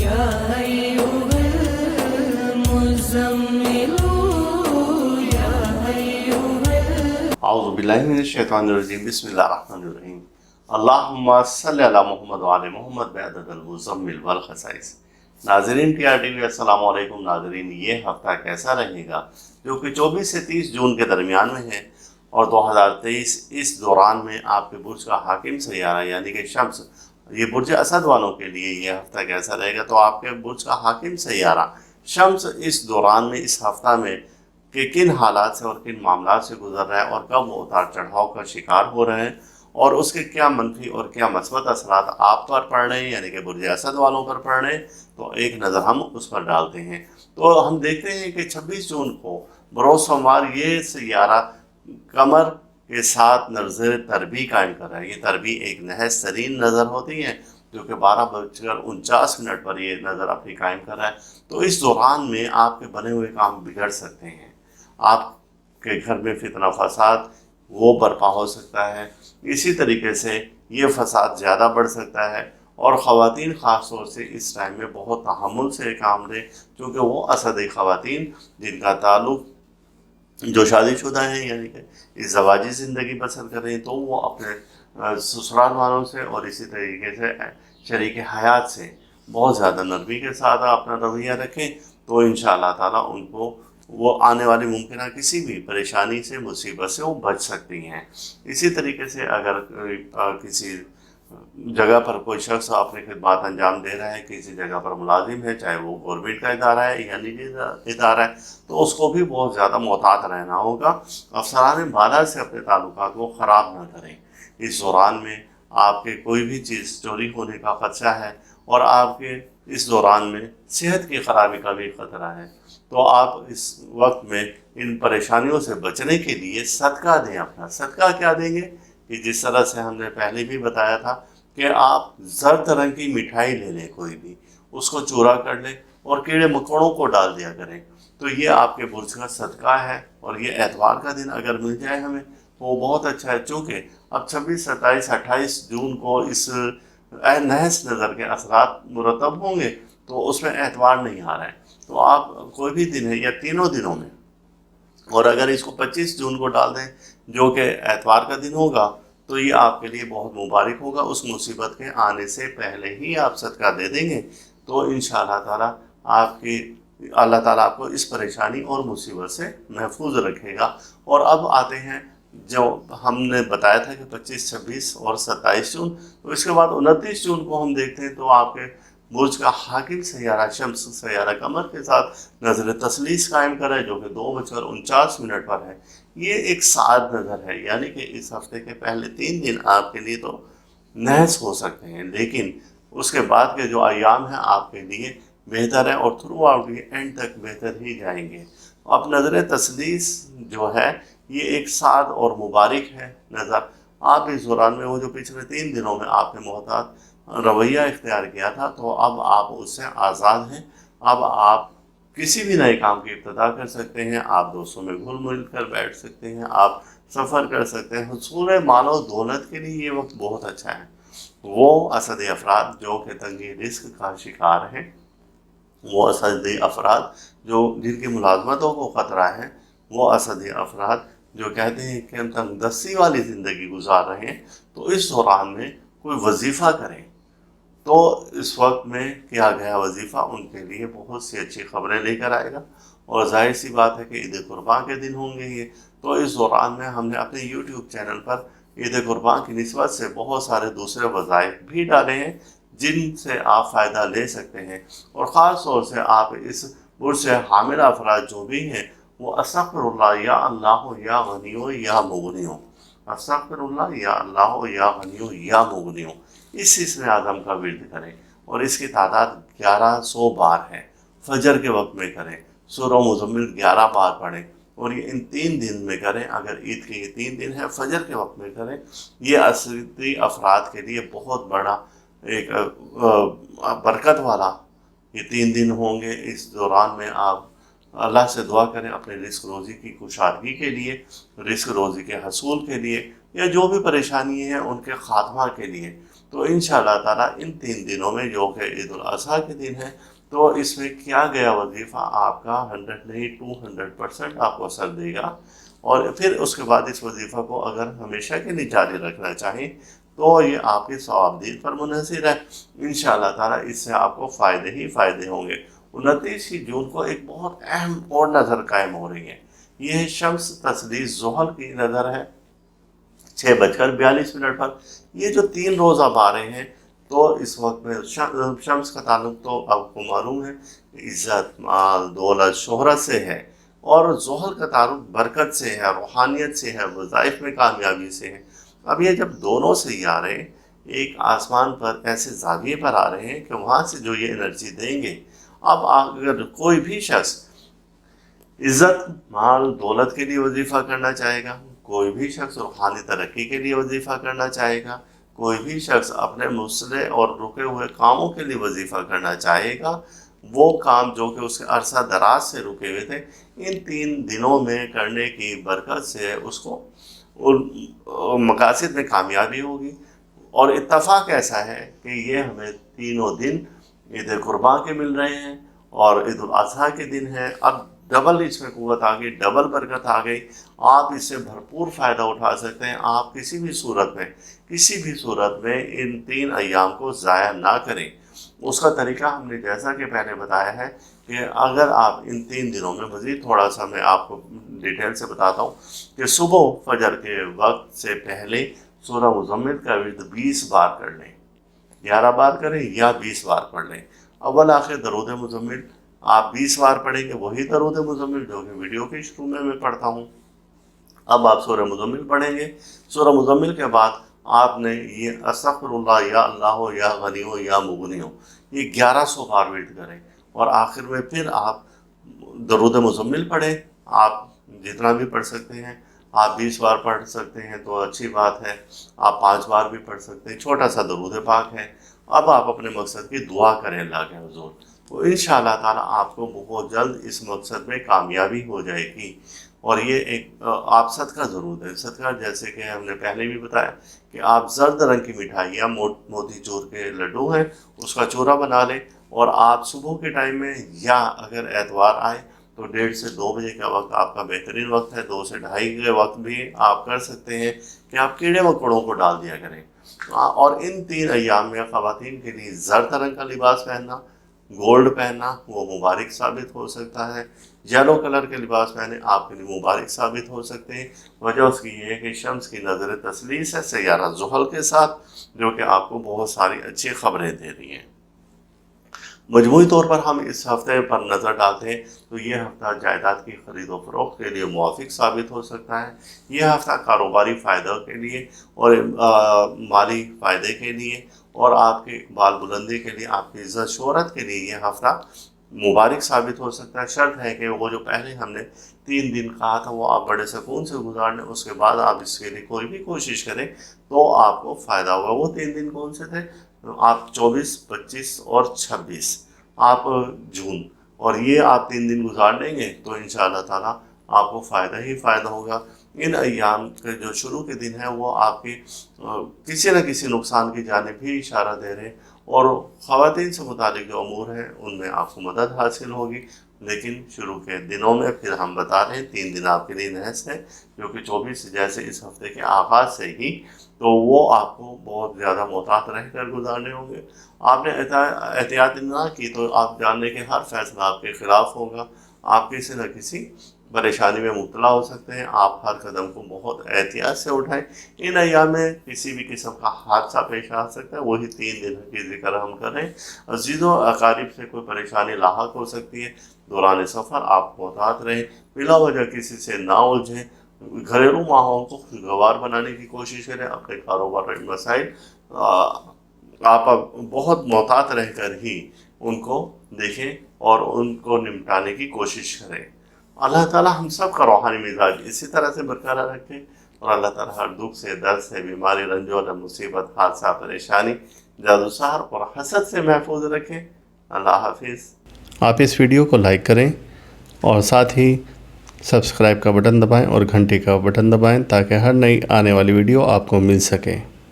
يا أيها المزمل يا أيها اعوذ باللہ من الشیطان الرجیم بسم اللہ الرحمن الرحیم اللہم صلی علی محمد وعلی محمد بعدد المزمل والخصائص۔ ناظرین ٹی آر ٹی وی السلام علیکم۔ ناظرین، یہ ہفتہ کیسا رہے گا جو کہ 24 سے 30 جون کے درمیان میں ہے اور 2023 اس دوران میں آپ کے برج کا حاکم سیارہ یعنی کہ شمس، یہ برج اسد والوں کے لیے یہ ہفتہ کیسا رہے گا؟ تو آپ کے برج کا حاکم سیارہ شمس اس دوران میں اس ہفتہ میں کہ کن حالات سے اور کن معاملات سے گزر رہا ہے اور کب وہ اتار چڑھاؤ کا شکار ہو رہے ہیں اور اس کے کیا منفی اور کیا مثبت اثرات آپ پر پڑ رہے ہیں یعنی کہ برج اسد والوں پر پڑ رہے ہیں، تو ایک نظر ہم اس پر ڈالتے ہیں۔ تو ہم دیکھتے ہیں کہ 26 جون کو بروز سوموار یہ سیارہ قمر کے ساتھ نظر تربی قائم کر رہا ہے۔ یہ تربی ایک نحس ترین نظر ہوتی ہے جو کہ 12:49 پر یہ نظر اپنی قائم کر رہا ہے۔ تو اس دوران میں آپ کے بنے ہوئے کام بگڑ سکتے ہیں، آپ کے گھر میں فتنہ فساد وہ برپا ہو سکتا ہے، اسی طریقے سے یہ فساد زیادہ بڑھ سکتا ہے اور خواتین خاص طور سے اس ٹائم میں بہت تحمل سے کام لیں، کیونکہ وہ اسدی خواتین جن کا تعلق جو شادی شدہ ہیں یعنی کہ ازدواجی زندگی بسر کر رہے ہیں، تو وہ اپنے سسرال والوں سے اور اسی طریقے سے شریک حیات سے بہت زیادہ نرمی کے ساتھ اپنا رویہ رکھیں، تو انشاءاللہ تعالیٰ ان کو وہ آنے والی ممکنہ کسی بھی پریشانی سے مصیبت سے وہ بچ سکتی ہیں۔ اسی طریقے سے اگر کسی جگہ پر کوئی شخص اپنی خدمات انجام دے رہا ہے، کسی جگہ پر ملازم ہے، چاہے وہ گورنمنٹ کا ادارہ ہے یا نجی ادارہ ہے، تو اس کو بھی بہت زیادہ محتاط رہنا ہوگا۔ افسران بالا سے اپنے تعلقات کو خراب نہ کریں۔ اس دوران میں آپ کے کوئی بھی چیز چوری ہونے کا خدشہ ہے اور آپ کے اس دوران میں صحت کی خرابی کا بھی خطرہ ہے، تو آپ اس وقت میں ان پریشانیوں سے بچنے کے لیے صدقہ دیں۔ اپنا صدقہ کیا دیں گے کہ جس طرح سے ہم نے پہلے بھی بتایا تھا کہ آپ زرد رنگ کی مٹھائی لے لیں، کوئی بھی اس کو چورا کر لیں اور کیڑے مکوڑوں کو ڈال دیا کریں، تو یہ آپ کے برج کا صدقہ ہے۔ اور یہ اتوار کا دن اگر مل جائے ہمیں تو وہ بہت اچھا ہے، چونکہ اب 26، 27، 28 جون کو اس نحس نظر کے اثرات مرتب ہوں گے، تو اس میں اتوار نہیں آ رہا ہے، تو آپ کوئی بھی دن ہے یا تینوں دنوں میں، اور اگر اس کو 25 جون کو ڈال دیں جو کہ اتوار کا دن ہوگا، تو یہ آپ کے لیے بہت مبارک ہوگا۔ اس مصیبت کے آنے سے پہلے ہی آپ صدقہ دے دیں گے تو انشاءاللہ تعالیٰ اللہ تعالیٰ آپ کو اس پریشانی اور مصیبت سے محفوظ رکھے گا۔ اور اب آتے ہیں جو ہم نے بتایا تھا کہ 25، 26 اور 27 جون، تو اس کے بعد 29 جون کو ہم دیکھتے ہیں تو آپ کے برج کا حاکم سیارہ شمس سیارہ قمر کے ساتھ نظر تثلیث قائم کر ہے جو کہ 2:49 پر ہے۔ یہ ایک سعد نظر ہے، یعنی کہ اس ہفتے کے پہلے 3 دن آپ کے لیے تو نحس ہو سکتے ہیں، لیکن اس کے بعد کے جو ایام ہیں آپ کے لیے بہتر ہے اور تھرو آؤٹ یہ اینڈ تک بہتر ہی جائیں گے۔ اب نظر تثلیث جو ہے یہ ایک سعد اور مبارک ہے نظر۔ آپ اس دوران میں وہ جو پچھلے 3 دنوں میں آپ نے محتاط رویہ اختیار کیا تھا، تو اب آپ اس سے آزاد ہیں۔ اب آپ کسی بھی نئے کام کی ابتدا کر سکتے ہیں، آپ دوستوں میں گھل مل کر بیٹھ سکتے ہیں، آپ سفر کر سکتے ہیں۔ حصول مال و دولت کے لیے یہ وقت بہت اچھا ہے۔ وہ اسدی افراد جو کہ تنگی رزق کا شکار ہیں، وہ اسدی افراد جن کی ملازمتوں کو خطرہ ہے، وہ اسدی افراد جو کہتے ہیں کہ ہم تنگ دستی والی زندگی گزار رہے ہیں، تو اس دوران میں کوئی وظیفہ کریں، تو اس وقت میں کیا گیا وظیفہ ان کے لیے بہت سی اچھی خبریں لے کر آئے گا۔ اور ظاہر سی بات ہے کہ عید قرباں کے دن ہوں گے یہ، تو اس دوران میں ہم نے اپنے یوٹیوب چینل پر عید قرباں کی نسبت سے بہت سارے دوسرے وظائف بھی ڈالے ہیں جن سے آپ فائدہ لے سکتے ہیں، اور خاص طور سے آپ اس برج سے حامل افراد جو بھی ہیں وہ استغفر اللہ یا اللہ یا غنیو یا مغنیو، استغفر اللہ یا اللہ یا غنیو یا مغنیو، اس اسم اعظم کا ورد کریں اور اس کی تعداد 1100 بار ہے۔ فجر کے وقت میں کریں، سورہ مزمل 11 بار پڑھیں، اور یہ ان 3 دن میں کریں۔ اگر عید کے یہ 3 دن ہے فجر کے وقت میں کریں، یہ اسدی افراد کے لیے بہت بڑا ایک برکت والا یہ 3 دن ہوں گے۔ اس دوران میں آپ اللہ سے دعا کریں اپنے رزق روزی کی کشادگی کے لیے، رزق روزی کے حصول کے لیے، یا جو بھی پریشانی ہیں ان کے خاتمہ کے لیے، تو इंशाअल्लाह ताला इन 3 दिनों में जो कि ईद उल अज़हा के दिन है, तो इसमें किया गया वजीफ़ा आपका 100 नहीं 200% आपको असर देगा। और फिर उसके बाद इस वजीफ़ा को अगर हमेशा के लिए जारी रखना चाहें तो ये आपके सवाबदीद पर मुनहसर है। इंशाअल्लाह ताला इससे आपको फ़ायदे ही फ़ायदे होंगे। 29 जून को एक बहुत अहम और नज़र कायम हो रही है, ये है शम्स तस्लीस ज़ुहल की नज़र है 6:42 पर। ये जो 3 रोज़ अब आ रहे हैं, तो इस वक्त में शम्स का ताल्लुक तो आपको मालूम है इज़्ज़त, माल, दौलत, शोहरत से है, और ज़ुहल का ताल्लुक बरकत से है, रूहानियत से है, वज़ाइफ में कामयाबी से है। अब ये जब दोनों सैयारे एक आसमान पर ऐसे ज़ाविये पर आ रहे हैं कि वहाँ से जो ये एनर्जी देंगे, अब अगर कोई भी शख्स इज़्ज़त, माल, दौलत के लिए वजीफ़ा करना चाहेगा, कोई भी शख्स रूहानी तरक्की के लिए वजीफ़ा करना चाहेगा, कोई भी शख्स अपने मुसले और रुके हुए कामों के लिए वजीफ़ा करना चाहेगा, वो काम जो कि उसके अरसा दराज से रुके हुए थे, इन 3 दिनों में करने की बरकत से उसको उन मकासद में कामयाबी होगी। और इत्तफ़ाक़ ऐसा है कि ये हमें तीनों दिन ईद कुर्बान के मिल रहे हैं और ईद उल अज़हा के दिन है। अब डबल इसमें क़ुव्वत आ गई, डबल बरकत आ गई। आप इससे भरपूर फ़ायदा उठा सकते हैं। आप किसी भी सूरत में इन 3 अय्याम को ज़ाया ना करें। उसका तरीका हमने जैसा कि पहले बताया है कि अगर आप इन 3 दिनों में मज़ीद थोड़ा सा मैं आपको डिटेल से बताता हूँ कि सुबह फजर के वक्त से पहले सूरह मुज़म्मिल का विर्द 20 बार कर लें, 11 बार करें या 20 बार पढ़ लें। अव्वल आखिर दरूद मुज़म्मिल आप 20 बार पढ़ेंगे, वही दरूद मुज़म्मिल जो कि वीडियो के शुरू में मैं पढ़ता हूँ। अब आप सूरह मुज़म्मिल पढ़ेंगे। सूरह मुज़म्मिल के बाद आपने ये अस्तग़फिरुल्लाह या अल्लाह या गनियो या मुगनियो ये 1100 बार विर्द करें, और आखिर में फिर आप दरूद मुज़म्मिल पढ़ें। आप जितना भी पढ़ सकते हैं, आप 20 बार पढ़ सकते हैं तो अच्छी बात है, आप 5 बार भी पढ़ सकते हैं, छोटा सा दरूद पाक है। अब आप अपने मकसद की दुआ करें अल्लाह के हुज़ूर, तो इंशाअल्लाह ताला आपको बहुत जल्द इस मकसद में कामयाबी हो जाएगी। और ये एक आप सदका ज़रूर दें। सदका जैसे कि हमने पहले भी बताया कि आप जर्द रंग की मिठाई या मोती चूर के लड्डू हैं उसका चूरा बना लें, और आप सुबह के टाइम में या अगर एतवार आए तो 1:30 से 2 बजे का वक्त आपका बेहतरीन वक्त है। 2 से 2:30 के वक्त भी आप कर सकते हैं कि आप कीड़े मकोड़ों को डाल दिया करें। और इन 3 अय्याम में ख़वातीन के लिए जर्द रंग का लिबास पहनना, गोल्ड पहनना वो मुबारक साबित हो सकता है। येलो कलर के लिबास पहने आपके लिए मुबारक साबित हो सकते हैं। वजह उसकी ये है कि शम्स की नज़र तस्लीस है सैयारा ज़ुहल के साथ, जो कि आपको बहुत सारी अच्छी खबरें दे रही हैं। मजमूई तौर पर हम इस हफ्ते पर नज़र डालते हैं तो ये हफ्ता जायदाद की ख़रीद व फ़रोख्त के लिए मुवाफ़िक साबित हो सकता है। यह हफ्ता कारोबारी फ़ायदे के लिए और माली फ़ायदे के लिए और आपके इक़बाल बुलंदी के लिए, आपकी इज़्ज़त शोहरत के लिए यह हफ्ता मुबारक साबित हो सकता है। शर्त है कि वो जो पहले हमने 3 दिन कहा था वो आप बड़े सुकून से गुजार लें, उसके बाद आप इसके लिए कोई भी कोशिश करें तो आपको फ़ायदा होगा। वो 3 दिन कौन से थे? आप 24, 25 और 26 आप जून, और ये आप 3 दिन गुजार लेंगे तो इंशाअल्लाह ताला आपको फ़ायदा ही फ़ायदा होगा। इन अय्याम के जो शुरू के दिन हैं वो आपके किसी न किसी नुकसान की जानिब भी इशारा दे रहे हैं, और ख़वातीन से मुतालिक जो अमूर हैं उनमें आपको मदद हासिल होगी। लेकिन शुरू के दिनों में फिर हम बता रहे हैं 3 दिन आपके लिए नहस है, जो कि 24 जैसे इस हफ्ते के आगाज़ से ही, तो वो आपको बहुत ज़्यादा मोहतात रह कर गुजारने होंगे। आपने एहतियात ना की तो आप जानने के हर फैसला आपके ख़िलाफ़ होगा। आप किसी न किसी परेशानी में मुब्तला हो सकते हैं। आप हर कदम को बहुत एहतियात से उठाएं। इन अय्याम में किसी भी किस्म का हादसा पेश आ सकता है, वही 3 दिन की जिक्र हम करें। अज़ीज़ों अकारीब से कोई परेशानी लाहक हो सकती है। दौरान सफ़र आप मोहतात रहें, बिला वजह किसी से ना उलझें, घरेलू माहौल को खुशगवार बनाने की कोशिश करें। अपने कारोबार मसाइल आप बहुत मोहतात रह कर ही उनको देखें और उनको निपटाने की कोशिश करें। अल्लाह ताला हम सब का रूहानी मिजाज इसी तरह से बरकरार रखें, और अल्लाह ताला हर दुख से, दर्द से, बीमारी, रंजो, मुसीबत, हादसा, परेशानी, जादूसार और हसद से महफूज रखें। अल्लाह हाफिज़। आप इस वीडियो को लाइक करें और साथ ही सब्सक्राइब का बटन दबाएं और घंटी का बटन दबाएं ताकि हर नई आने वाली वीडियो आपको मिल सके।